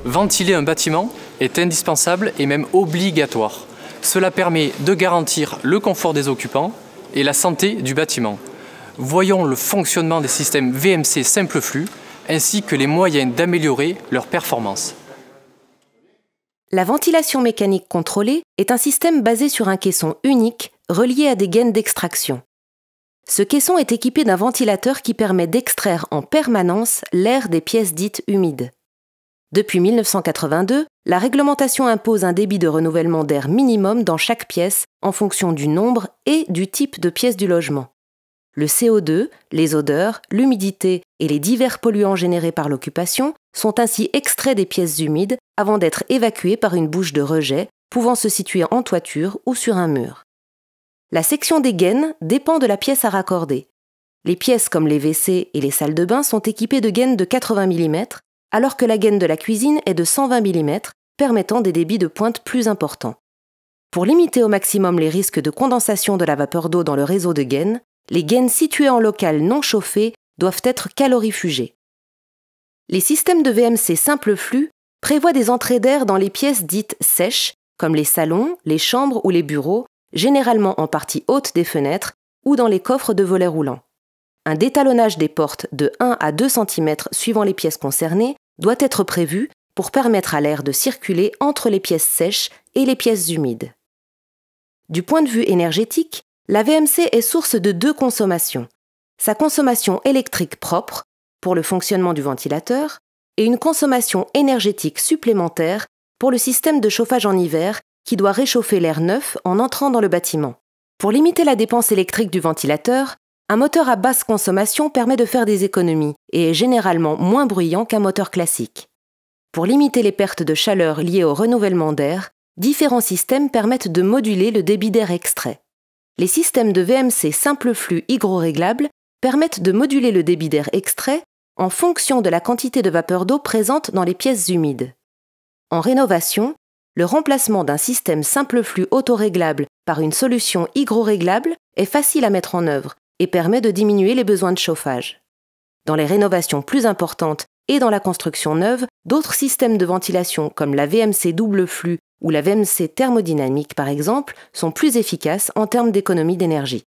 Ventiler un bâtiment est indispensable et même obligatoire. Cela permet de garantir le confort des occupants et la santé du bâtiment. Voyons le fonctionnement des systèmes VMC simple flux ainsi que les moyens d'améliorer leur performance. La ventilation mécanique contrôlée est un système basé sur un caisson unique relié à des gaines d'extraction. Ce caisson est équipé d'un ventilateur qui permet d'extraire en permanence l'air des pièces dites humides. Depuis 1982, la réglementation impose un débit de renouvellement d'air minimum dans chaque pièce en fonction du nombre et du type de pièce du logement. Le CO2, les odeurs, l'humidité et les divers polluants générés par l'occupation sont ainsi extraits des pièces humides avant d'être évacués par une bouche de rejet pouvant se situer en toiture ou sur un mur. La section des gaines dépend de la pièce à raccorder. Les pièces comme les WC et les salles de bain sont équipées de gaines de 80 mm, alors que la gaine de la cuisine est de 120 mm, permettant des débits de pointe plus importants. Pour limiter au maximum les risques de condensation de la vapeur d'eau dans le réseau de gaines, les gaines situées en local non chauffé doivent être calorifugées. Les systèmes de VMC simple flux prévoient des entrées d'air dans les pièces dites sèches, comme les salons, les chambres ou les bureaux, généralement en partie haute des fenêtres ou dans les coffres de volets roulants. Un détalonnage des portes de 1 à 2 cm suivant les pièces concernées doit être prévu pour permettre à l'air de circuler entre les pièces sèches et les pièces humides. Du point de vue énergétique, la VMC est source de deux consommations. Sa consommation électrique propre, pour le fonctionnement du ventilateur, et une consommation énergétique supplémentaire pour le système de chauffage en hiver qui doit réchauffer l'air neuf en entrant dans le bâtiment. Pour limiter la dépense électrique du ventilateur, un moteur à basse consommation permet de faire des économies et est généralement moins bruyant qu'un moteur classique. Pour limiter les pertes de chaleur liées au renouvellement d'air, différents systèmes permettent de moduler le débit d'air extrait. Les systèmes de VMC simple flux hygroréglables permettent de moduler le débit d'air extrait en fonction de la quantité de vapeur d'eau présente dans les pièces humides. En rénovation, le remplacement d'un système simple flux autoréglable par une solution hygroréglable est facile à mettre en œuvre et permet de diminuer les besoins de chauffage. Dans les rénovations plus importantes et dans la construction neuve, d'autres systèmes de ventilation comme la VMC double flux ou la VMC thermodynamique par exemple sont plus efficaces en termes d'économie d'énergie.